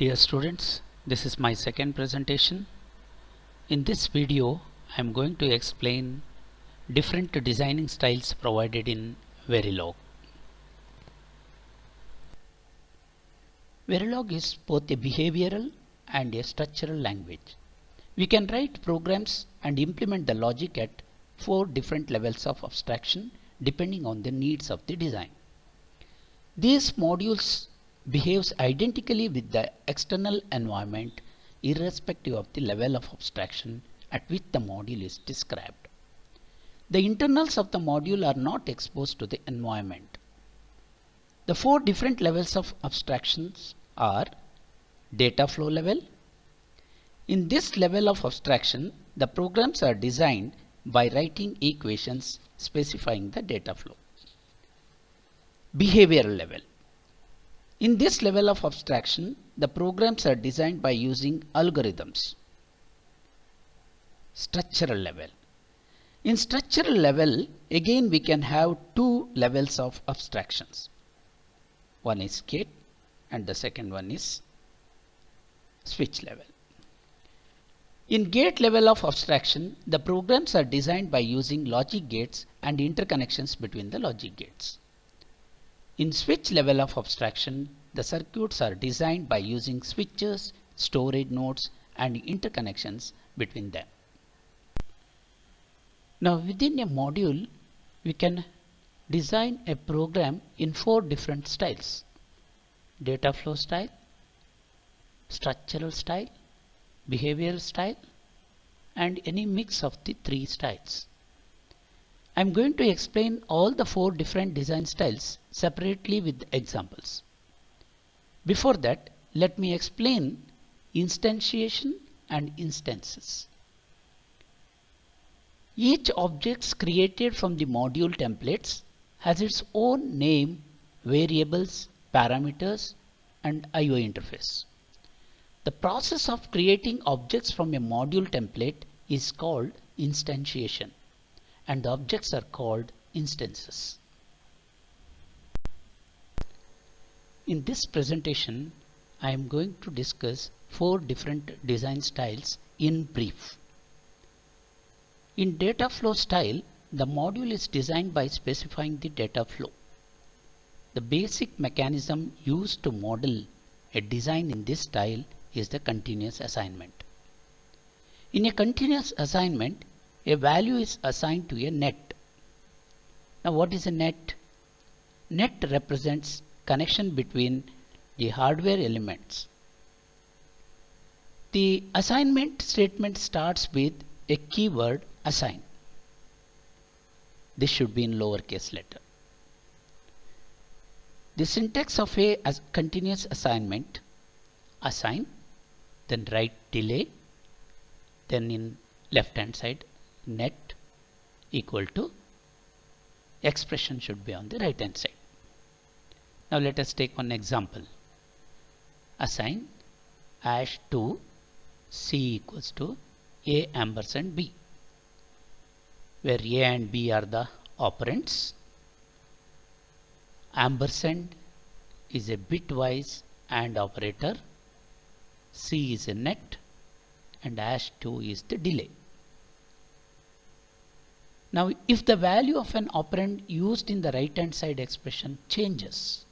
Dear students, this is my second presentation. In this video, I am going to explain different designing styles provided in Verilog. Verilog is both a behavioral and a structural language. We can write programs and implement the logic at 4 different levels of abstraction depending on the needs of the design. These modules behaves identically with the external environment irrespective of the level of abstraction at which the module is described. The internals of the module are not exposed to the environment. The 4 different levels of abstractions are data flow level. In this level of abstraction, the programs are designed by writing equations specifying the data flow. Behavioral level. In this level of abstraction, the programs are designed by using algorithms. Structural level. In structural level, again we can have 2 levels of abstractions. One is gate and the second one is switch level. In gate level of abstraction, the programs are designed by using logic gates and interconnections between the logic gates. In switch level of abstraction, the circuits are designed by using switches, storage nodes, and interconnections between them. Now, within a module, we can design a program in 4 different styles: data flow style, structural style, behavioral style, and any mix of the 3 styles. I am going to explain all the 4 different design styles separately with examples. Before that, let me explain instantiation and instances. Each object created from the module templates has its own name, variables, parameters, and I/O interface. The process of creating objects from a module template is called instantiation, and the objects are called instances. In this presentation, I am going to discuss 4 different design styles in brief. In data flow style, the module is designed by specifying the data flow. The basic mechanism used to model a design in this style is the continuous assignment. In a continuous assignment, a value is assigned to a net. Now, what is a net? Net represents connection between the hardware elements. The assignment statement starts with a keyword assign. This should be in lowercase letter. The syntax of a continuous assignment: assign, then write delay, then in left hand side net equal to expression should be on the right hand side. Now let us take one example. Assign #2 C equals to A ampersand B, where A and B are the operands. Ampersand is a bitwise AND operator. C is a net and #2 is the delay. Now, if the value of an operand used in the right hand side expression changes,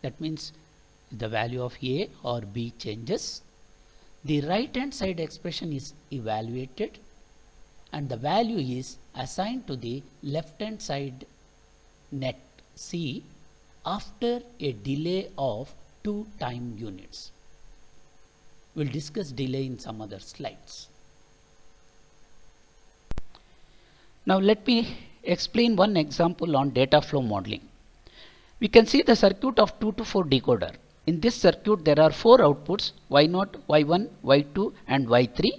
that means if the value of A or B changes, the right hand side expression is evaluated and the value is assigned to the left hand side net C after a delay of 2 time units. We'll discuss delay in some other slides. Now let me explain one example on data flow modeling. We can see the circuit of 2 to 4 decoder. In this circuit there are 4 outputs: Y0, Y1, Y2 and Y3,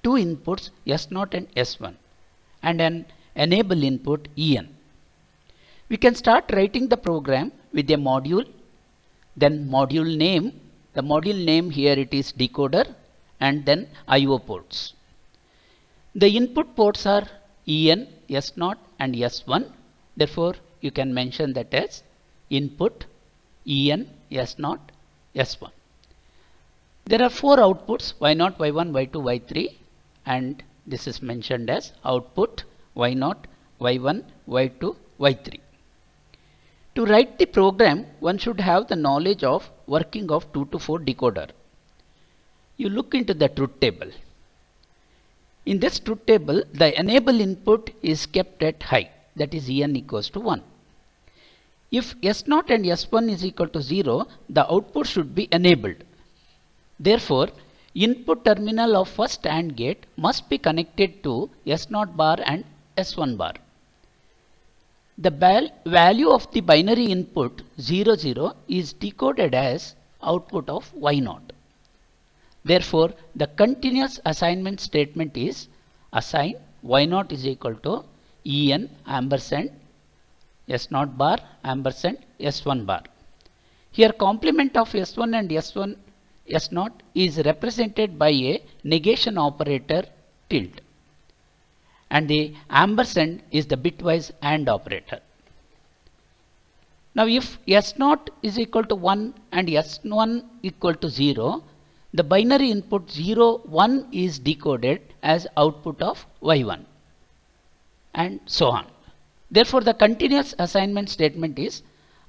2 inputs S0 and S1, and an enable input En. We can start writing the program with a module, then module name. The module name here it is decoder, and then I/O ports. The input ports are En, S0 and S1. Therefore, you can mention that as input En, S0, S1. There are four outputs y0, y1, y2, y3, and this is mentioned as output y0, y1, y2, y3. To write the program, one should have the knowledge of working of 2 to 4 decoder. You look into the truth table. In this truth table, the enable input is kept at high, that is En equals to 1. If S0 and S1 is equal to 0, the output should be enabled. Therefore, input terminal of first AND gate must be connected to S0 bar and S1 bar. The value of the binary input 0, 0 is decoded as output of Y0. Therefore, the continuous assignment statement is assign Y0 is equal to En ampersand S0 bar ampersand S1 bar. Here complement of S1 and S0 is represented by a negation operator tilde, and the ampersand is the bitwise AND operator. Now if S0 is equal to 1 and S1 equal to 0, the binary input 0, 1 is decoded as output of Y1 and so on. Therefore, the continuous assignment statement is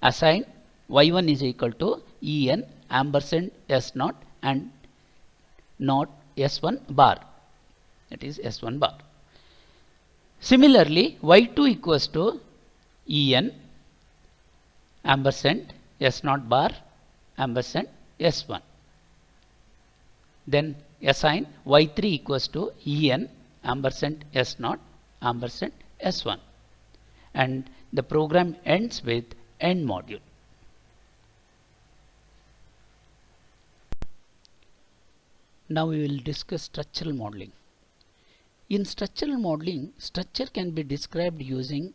assign Y1 is equal to En ampersand S0 and not S1 bar, that is S1 bar. Similarly, Y2 equals to En ampersand S0 bar ampersand S1. Then assign Y3 equals to En ampersand S0 ampersand S1, and the program ends with end module. Now we will discuss structural modeling. In structural modeling, structure can be described using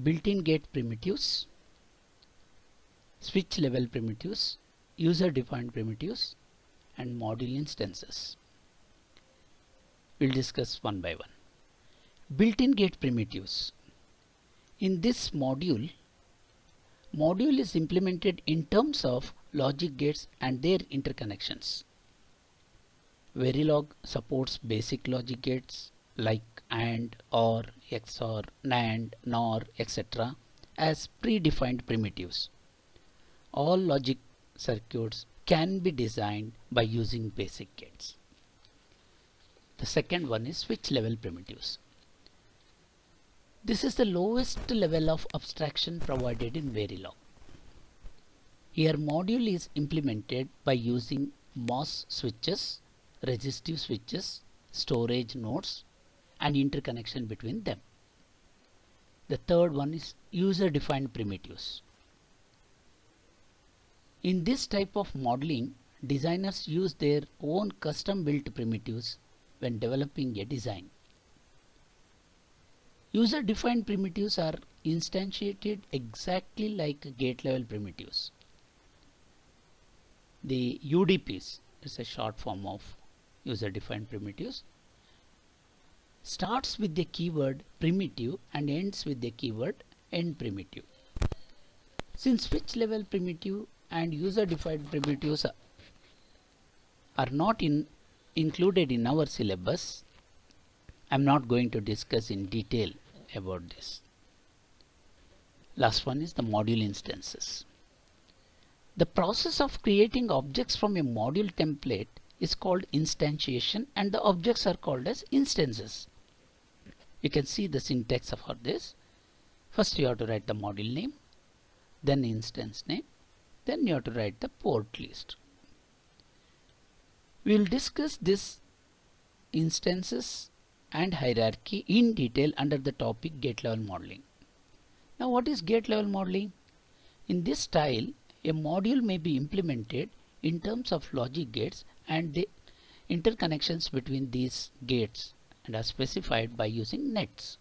built-in gate primitives, switch level primitives, user-defined primitives, and module instances. We'll discuss one by one. Built-in gate primitives. In this module is implemented in terms of logic gates and their interconnections. Verilog supports basic logic gates like AND, OR, XOR, NAND, NOR, etc. as predefined primitives. All logic circuits can be designed by using basic gates. The second one is switch level primitives. This is the lowest level of abstraction provided in Verilog. Here module is implemented by using MOS switches, resistive switches, storage nodes, and interconnection between them. The third one is user-defined primitives. In this type of modeling, designers use their own custom-built primitives when developing a design. User-defined primitives are instantiated exactly like gate-level primitives. The UDPs is a short form of user-defined primitives. Starts with the keyword primitive and ends with the keyword end primitive. Since switch level primitive and user-defined primitives are not included in our syllabus, I am not going to discuss in detail about this. Last one is the module instances. The process of creating objects from a module template is called instantiation, and the objects are called as instances. You can see the syntax for this. First you have to write the module name, then instance name, then you have to write the port list. We will discuss this instances and hierarchy in detail under the topic gate level modeling. Now what is gate level modeling? In this style, a module may be implemented in terms of logic gates and the interconnections between these gates and are specified by using nets.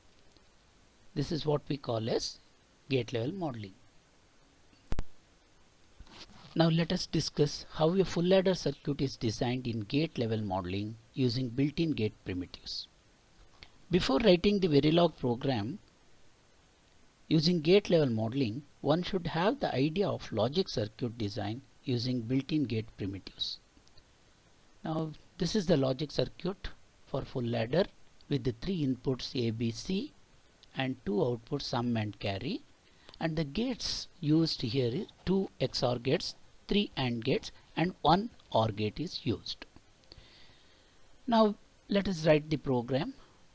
This is what we call as gate level modeling. Now let us discuss how a full adder circuit is designed in gate level modeling using built-in gate primitives. Before writing the Verilog program using gate level modeling, one should have the idea of logic circuit design using built-in gate primitives. Now this is the logic circuit for full ladder with the 3 inputs A, B, C and 2 outputs sum and carry, and the gates used here is 2 XOR gates, 3 AND gates and 1 OR gate is used. Now let us write the program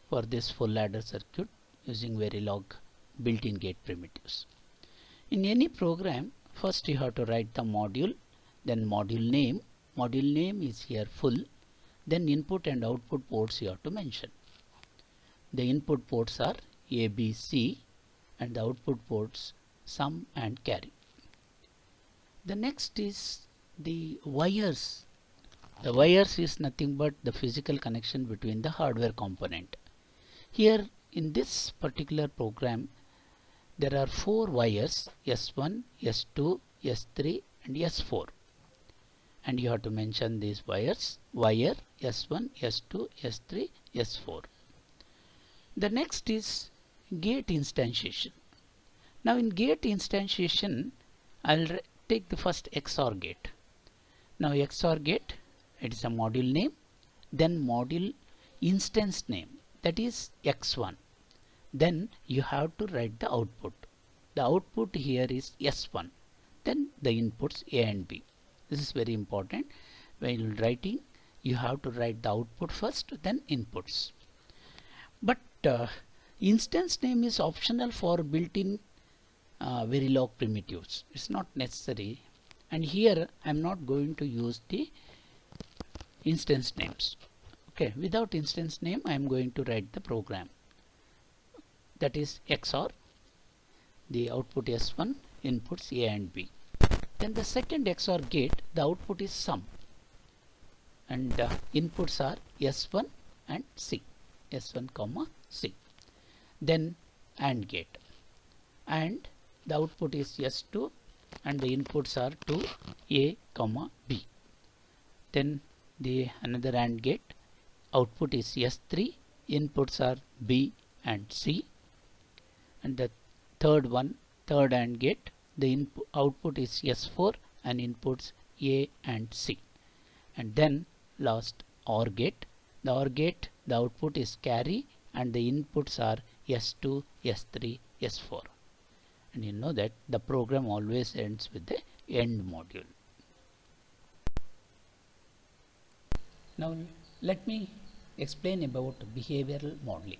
for this full ladder circuit using Verilog built-in gate primitives. In any program, first you have to write the module, then module name. Module name is here full, then input and output ports you have to mention. The input ports are A, B, C and the output ports sum and carry. The next is the wires. The wires is nothing but the physical connection between the hardware component. Here in this particular program there are 4 wires, S1, S2, S3 and S4, and you have to mention these wires, wire S1, S2, S3, S4. The next is gate instantiation. Now in gate instantiation I'll take the first XOR gate. Now XOR gate, it is a module name, then module instance name, that is X1. Then you have to write the output. The output here is S1. Then the inputs A and B. This is very important. While writing, you have to write the output first, then inputs. But instance name is optional for built-in Verilog primitives. It's not necessary. And here I am not going to use the instance names. Okay, without instance name I am going to write the program. That is XOR, the output S1, inputs A and B. Then the second XOR gate, the output is sum, and inputs are S1 and C, S1 comma C. Then AND gate, and the output is S2 and the inputs are to A comma B. Then the another AND gate, output is S3, inputs are B and C. And the third AND gate, the output is S4 and inputs A and C. And then last OR gate. The OR gate, the output is carry and the inputs are S2, S3, S4. And you know that the program always ends with the end module. Now let me explain about behavioral modeling.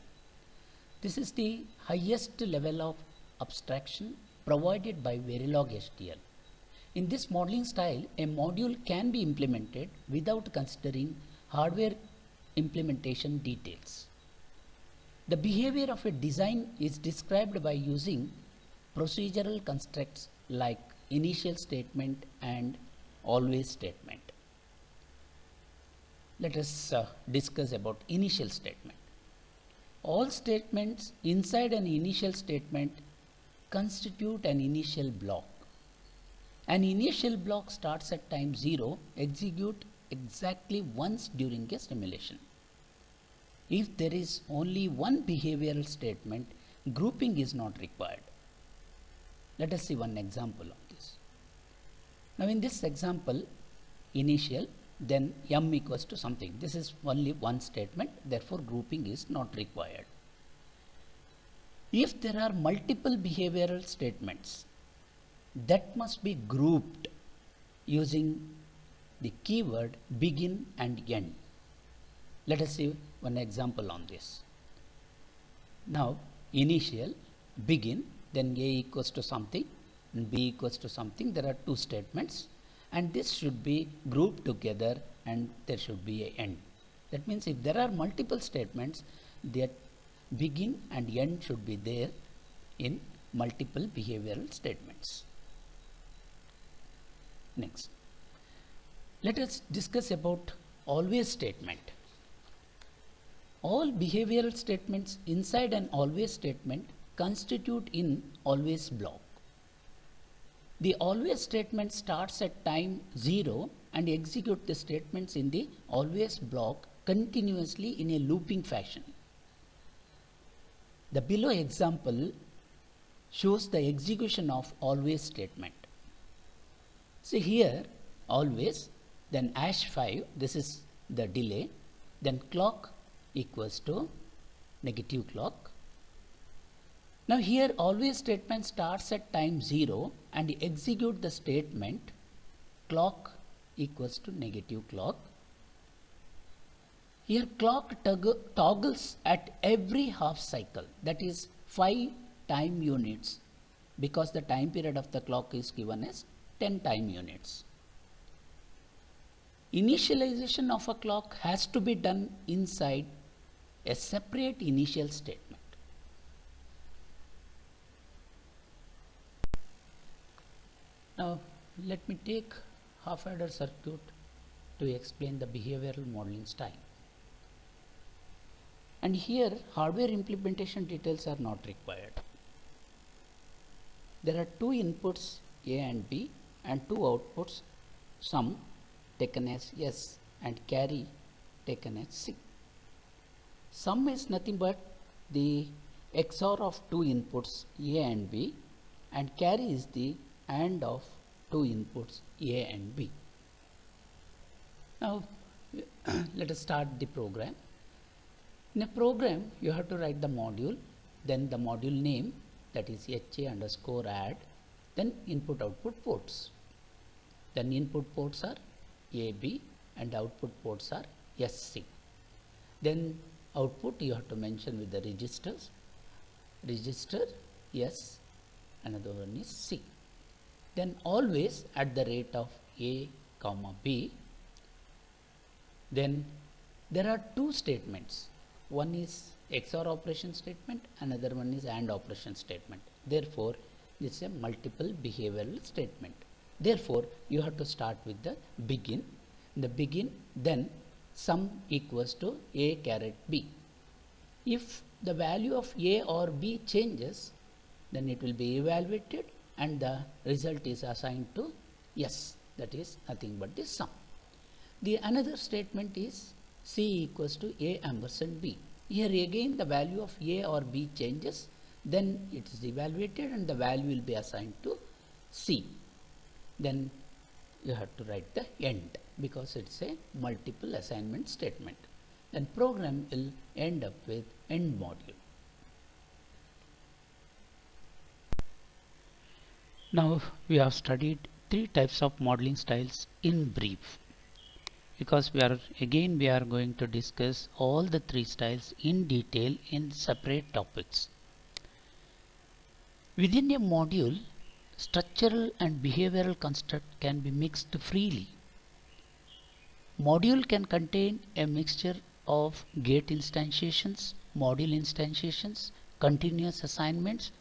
This is the highest level of abstraction provided by Verilog STL. In this modeling style, a module can be implemented without considering hardware implementation details. The behavior of a design is described by using procedural constructs like initial statement and always statement. Let us discuss about initial statement. All statements inside an initial statement constitute an initial block. An initial block starts at time 0, execute exactly once during a simulation. If there is only one behavioral statement, grouping is not required. Let us see one example of this. Now in this example, initial, then m equals to something. This is only one statement, therefore grouping is not required. If there are multiple behavioral statements, that must be grouped using the keyword begin and end. Let us see one example on this. Now initial, begin, then a equals to something and b equals to something. There are two statements and this should be grouped together and there should be an end. That means if there are multiple statements, that begin and end should be there in multiple behavioral statements. Next, let us discuss about always statement. All behavioral statements inside an always statement constitute in always block. The always statement starts at time 0 and execute the statements in the always block continuously in a looping fashion. The below example shows the execution of always statement. See here, always, then #5, this is the delay, then clock equals to negative clock. Now here always statement starts at time 0 and execute the statement clock equals to negative clock. Here clock toggles at every half cycle, that is 5 time units, because the time period of the clock is given as 10 time units. Initialization of a clock has to be done inside a separate initial statement. Now let me take half adder circuit to explain the behavioral modeling style. And here hardware implementation details are not required. There are two inputs A and B and two outputs, sum taken as S and carry taken as C. Sum is nothing but the XOR of two inputs A and B, and carry is the AND of two inputs A and B. Now let us start the program. In a program you have to write the module, then the module name, that is HA_add, then input output ports. Then input ports are AB and output ports are SC. Then output you have to mention with the registers, register S, another one is C. Then always at the rate of A comma B. Then there are two statements. One is XOR operation statement, another one is AND operation statement. Therefore, this is a multiple behavioral statement. Therefore, you have to start with the begin. The begin, then sum equals to A caret B. If the value of A or B changes, then it will be evaluated and the result is assigned to S, that is nothing but the sum. The another statement is C equals to A ampersand B. Here again the value of A or B changes, then it is evaluated and the value will be assigned to C. Then you have to write the end, because it's a multiple assignment statement. Then program will end up with end module. Now we have studied three types of modeling styles in brief, because we are going to discuss all the three styles in detail in separate topics. Within a module, structural and behavioral construct can be mixed freely. Module can contain a mixture of gate instantiations, module instantiations, continuous assignments,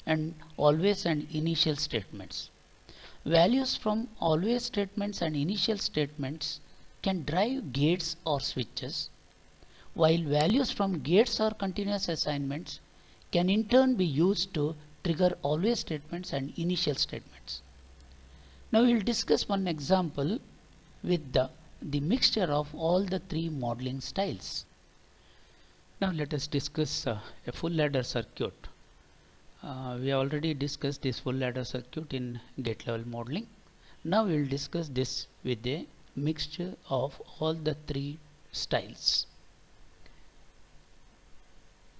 and always and initial statements. Values from always statements and initial statements can drive gates or switches, while values from gates or continuous assignments can in turn be used to trigger always statements and initial statements. Now we will discuss one example with the mixture of all the three modeling styles. Now let us discuss a full adder circuit. We already discussed this full adder circuit in gate level modeling. Now we will discuss this with a mixture of all the three styles.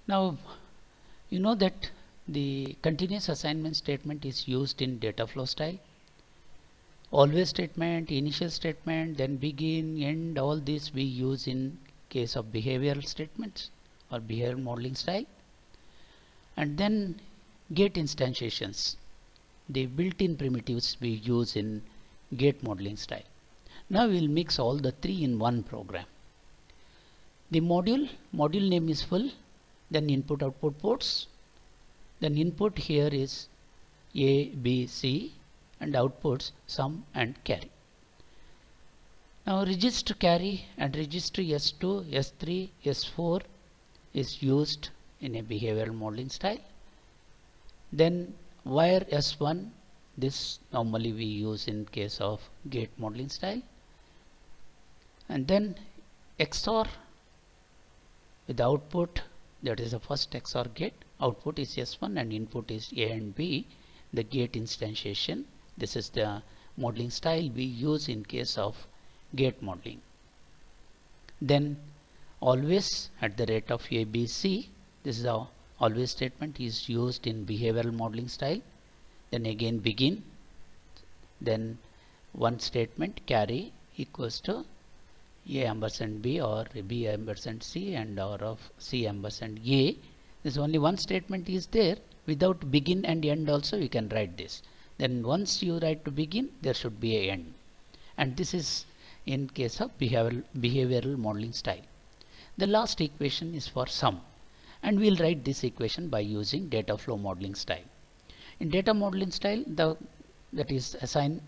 Now you know that the continuous assignment statement is used in data flow style. Always statement, initial statement, then begin, end, all this we use in case of behavioral statements or behavioral modeling style. And then gate instantiations, the built-in primitives we use in gate modeling style. Now we will mix all the three in one program. The module name is full, then input output ports, then input here is A, B, C, and outputs sum and carry. Now register carry and register S2, S3, S4 is used in a behavioral modeling style. Then wire S1, this normally we use in case of gate modeling style. And then XOR with output, that is the first XOR gate, output is S1 and input is A and B, the gate instantiation. This is the modeling style we use in case of gate modeling. Then always at the rate of ABC, this is how always statement is used in behavioral modeling style. Then again begin, then one statement carry equals to A ampersand B or B ampersand C and or of C ampersand A. This only one statement is there. Without begin and end also you can write this. Then once you write to begin, there should be a end. And this is in case of behavioral modeling style. The last equation is for sum, and we'll write this equation by using data flow modeling style. In data modeling style, that is assign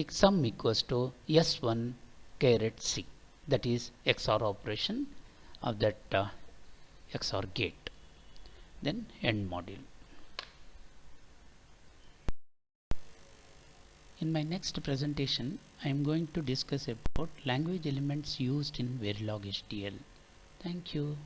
sum equals to S1 caret C, that is XOR operation of that XOR gate. Then end module. In my next presentation, I am going to discuss about language elements used in Verilog HDL. Thank you.